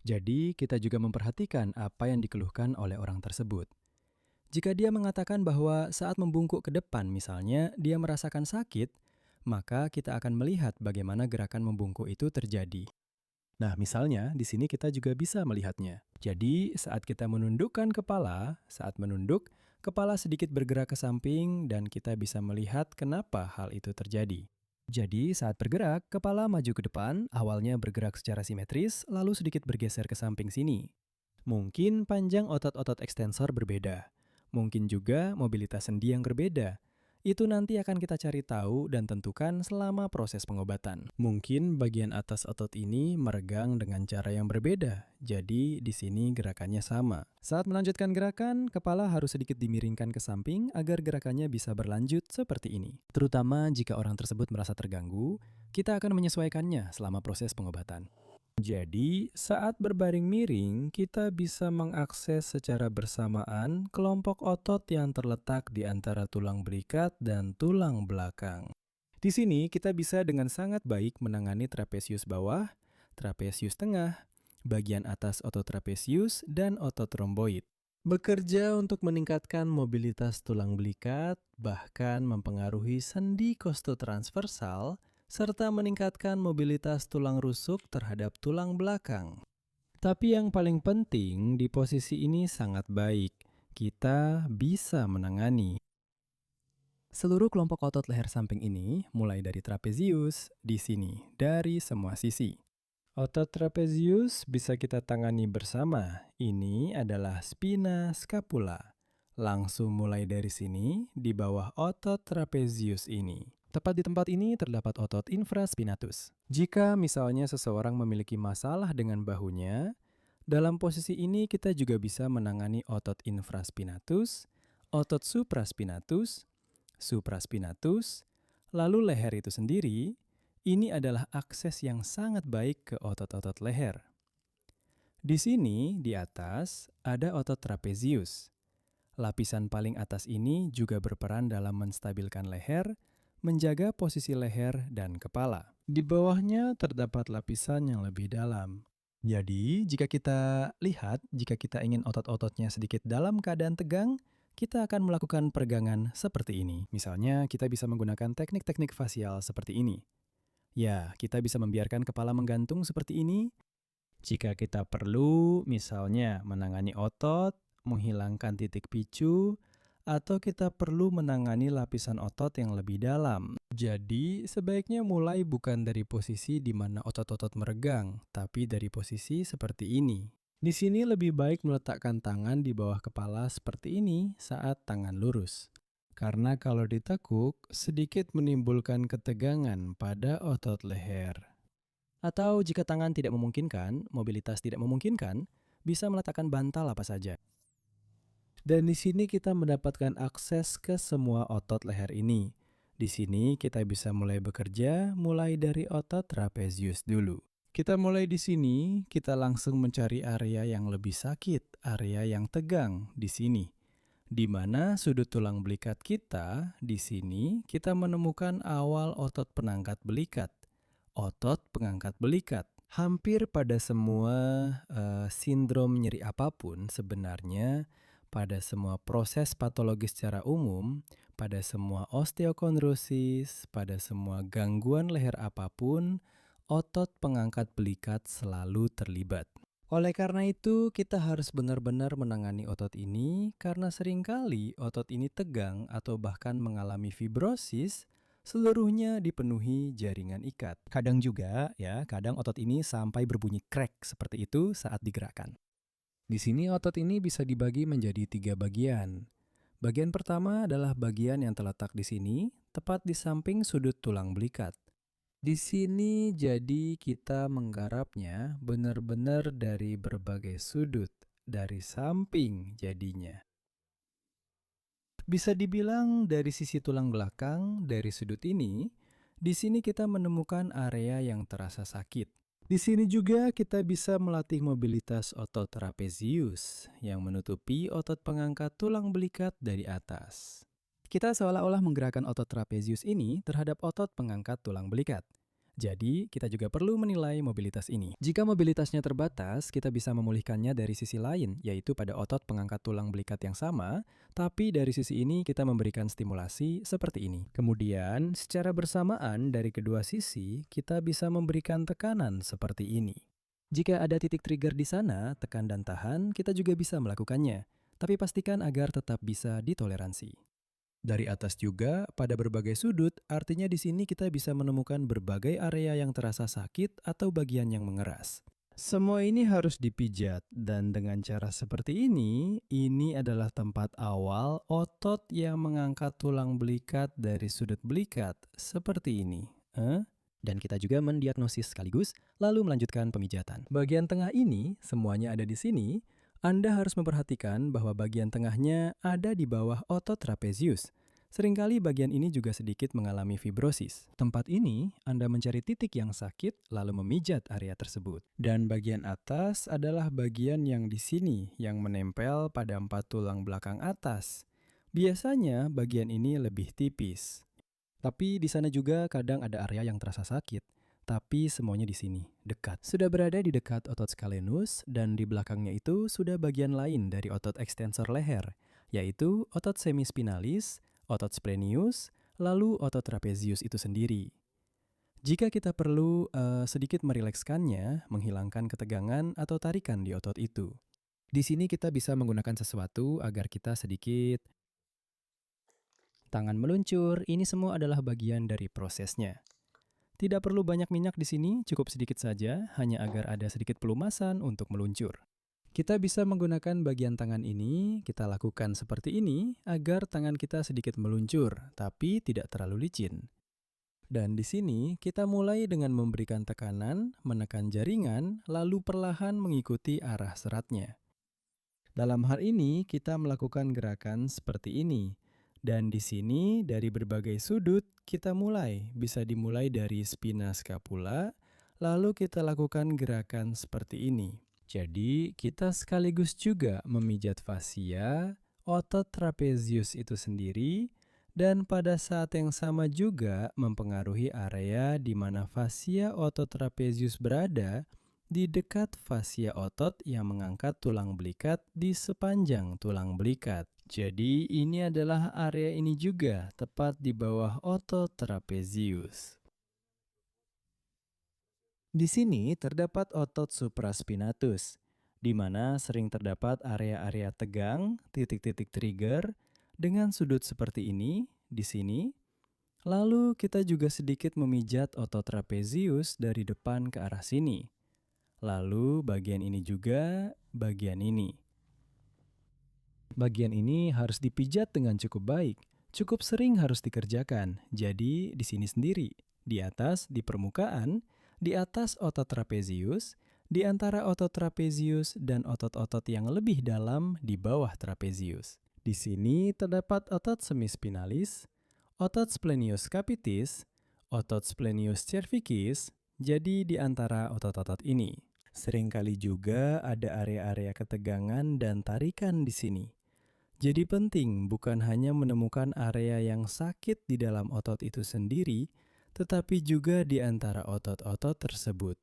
Jadi, kita juga memperhatikan apa yang dikeluhkan oleh orang tersebut. Jika dia mengatakan bahwa saat membungkuk ke depan misalnya, dia merasakan sakit, maka kita akan melihat bagaimana gerakan membungkuk itu terjadi. Nah, misalnya di sini kita juga bisa melihatnya. Jadi, saat kita menundukkan kepala, saat menunduk, kepala sedikit bergerak ke samping dan kita bisa melihat kenapa hal itu terjadi. Jadi, saat bergerak, kepala maju ke depan, awalnya bergerak secara simetris, lalu sedikit bergeser ke samping sini. Mungkin panjang otot-otot ekstensor berbeda. Mungkin juga mobilitas sendi yang berbeda. Itu nanti akan kita cari tahu dan tentukan selama proses pengobatan. Mungkin bagian atas otot ini meregang dengan cara yang berbeda. Jadi di sini gerakannya sama. Saat melanjutkan gerakan, kepala harus sedikit dimiringkan ke samping agar gerakannya bisa berlanjut seperti ini. Terutama jika orang tersebut merasa terganggu, kita akan menyesuaikannya selama proses pengobatan. Jadi, saat berbaring miring, kita bisa mengakses secara bersamaan kelompok otot yang terletak di antara tulang belikat dan tulang belakang. Di sini, kita bisa dengan sangat baik menangani trapesius bawah, trapesius tengah, bagian atas otot trapesius, dan otot romboid. Bekerja untuk meningkatkan mobilitas tulang belikat, bahkan mempengaruhi sendi kostotransversal, serta meningkatkan mobilitas tulang rusuk terhadap tulang belakang. Tapi yang paling penting, di posisi ini sangat baik. Kita bisa menangani seluruh kelompok otot leher samping ini, mulai dari trapezius, di sini, dari semua sisi. Otot trapezius bisa kita tangani bersama. Ini adalah spina scapula. Langsung mulai dari sini, di bawah otot trapezius ini. Tepat di tempat ini terdapat otot infraspinatus. Jika misalnya seseorang memiliki masalah dengan bahunya, dalam posisi ini kita juga bisa menangani otot infraspinatus, otot supraspinatus, lalu leher itu sendiri. Ini adalah akses yang sangat baik ke otot-otot leher. Di sini, di atas, ada otot trapezius. Lapisan paling atas ini juga berperan dalam menstabilkan leher, menjaga posisi leher dan kepala. Di bawahnya terdapat lapisan yang lebih dalam. Jadi, jika kita ingin otot-ototnya sedikit dalam keadaan tegang, kita akan melakukan peregangan seperti ini. Misalnya, kita bisa menggunakan teknik-teknik fasial seperti ini. Ya, kita bisa membiarkan kepala menggantung seperti ini. Jika kita perlu, misalnya menangani otot, menghilangkan titik picu, atau kita perlu menangani lapisan otot yang lebih dalam. Jadi, sebaiknya mulai bukan dari posisi di mana otot-otot meregang, tapi dari posisi seperti ini. Di sini lebih baik meletakkan tangan di bawah kepala seperti ini saat tangan lurus. Karena kalau ditekuk, sedikit menimbulkan ketegangan pada otot leher. Atau jika tangan tidak memungkinkan, mobilitas tidak memungkinkan, bisa meletakkan bantal apa saja. Dan di sini kita mendapatkan akses ke semua otot leher ini. Di sini kita bisa mulai bekerja, mulai dari otot trapezius dulu. Kita mulai di sini, kita langsung mencari area yang lebih sakit, area yang tegang di sini. Di mana sudut tulang belikat kita, di sini kita menemukan awal otot penangkat belikat. Otot pengangkat belikat. Hampir pada semua sindrom nyeri apapun sebenarnya, pada semua proses patologis secara umum, pada semua osteokondrosis, pada semua gangguan leher apapun, otot pengangkat belikat selalu terlibat. Oleh karena itu, kita harus benar-benar menangani otot ini karena seringkali otot ini tegang atau bahkan mengalami fibrosis, seluruhnya dipenuhi jaringan ikat. Kadang juga, kadang otot ini sampai berbunyi crack seperti itu saat digerakkan. Di sini otot ini bisa dibagi menjadi 3 bagian. Bagian pertama adalah bagian yang terletak di sini, tepat di samping sudut tulang belikat. Di sini jadi kita menggarapnya benar-benar dari berbagai sudut, dari samping jadinya. Bisa dibilang dari sisi tulang belakang, dari sudut ini, di sini kita menemukan area yang terasa sakit. Di sini juga kita bisa melatih mobilitas otot trapezius yang menutupi otot pengangkat tulang belikat dari atas. Kita seolah-olah menggerakkan otot trapezius ini terhadap otot pengangkat tulang belikat. Jadi, kita juga perlu menilai mobilitas ini. Jika mobilitasnya terbatas, kita bisa memulihkannya dari sisi lain, yaitu pada otot pengangkat tulang belikat yang sama, tapi dari sisi ini kita memberikan stimulasi seperti ini. Kemudian, secara bersamaan dari kedua sisi, kita bisa memberikan tekanan seperti ini. Jika ada titik trigger di sana, tekan dan tahan, kita juga bisa melakukannya, tapi pastikan agar tetap bisa ditoleransi. Dari atas juga, pada berbagai sudut, artinya di sini kita bisa menemukan berbagai area yang terasa sakit atau bagian yang mengeras. Semua ini harus dipijat, dan dengan cara seperti ini adalah tempat awal otot yang mengangkat tulang belikat dari sudut belikat, seperti ini. Dan kita juga mendiagnosis sekaligus, lalu melanjutkan pemijatan. Bagian tengah ini, semuanya ada di sini. Anda harus memperhatikan bahwa bagian tengahnya ada di bawah otot trapezius. Seringkali bagian ini juga sedikit mengalami fibrosis. Tempat ini, Anda mencari titik yang sakit lalu memijat area tersebut. Dan bagian atas adalah bagian yang di sini yang menempel pada 4 tulang belakang atas. Biasanya bagian ini lebih tipis. Tapi di sana juga kadang ada area yang terasa sakit. Tapi semuanya di sini, dekat. Sudah berada di dekat otot scalenus dan di belakangnya itu sudah bagian lain dari otot ekstensor leher, yaitu otot semispinalis, otot splenius, lalu otot trapezius itu sendiri. Jika kita perlu sedikit merilekskannya, menghilangkan ketegangan atau tarikan di otot itu. Di sini kita bisa menggunakan sesuatu agar kita sedikit tangan meluncur, ini semua adalah bagian dari prosesnya. Tidak perlu banyak minyak di sini, cukup sedikit saja, hanya agar ada sedikit pelumasan untuk meluncur. Kita bisa menggunakan bagian tangan ini, kita lakukan seperti ini, agar tangan kita sedikit meluncur, tapi tidak terlalu licin. Dan di sini, kita mulai dengan memberikan tekanan, menekan jaringan, lalu perlahan mengikuti arah seratnya. Dalam hal ini, kita melakukan gerakan seperti ini. Dan di sini, dari berbagai sudut, kita bisa dimulai dari spina scapula, lalu kita lakukan gerakan seperti ini. Jadi, kita sekaligus juga memijat fascia, otot trapezius itu sendiri, dan pada saat yang sama juga mempengaruhi area di mana fascia otot trapezius berada di dekat fascia otot yang mengangkat tulang belikat di sepanjang tulang belikat. Jadi ini adalah area ini juga, tepat di bawah otot trapezius. Di sini terdapat otot supraspinatus, di mana sering terdapat area-area tegang, titik-titik trigger, dengan sudut seperti ini, di sini. Lalu kita juga sedikit memijat otot trapezius dari depan ke arah sini. Lalu bagian ini juga, bagian ini. Bagian ini harus dipijat dengan cukup baik. Cukup sering harus dikerjakan. Jadi di sini sendiri, di atas, di permukaan, di atas otot trapezius, di antara otot trapezius dan otot-otot yang lebih dalam di bawah trapezius. Di sini terdapat otot semispinalis, otot splenius capitis, otot splenius cervicis, jadi di antara otot-otot ini. Seringkali juga ada area-area ketegangan dan tarikan di sini. Jadi penting bukan hanya menemukan area yang sakit di dalam otot itu sendiri, tetapi juga di antara otot-otot tersebut.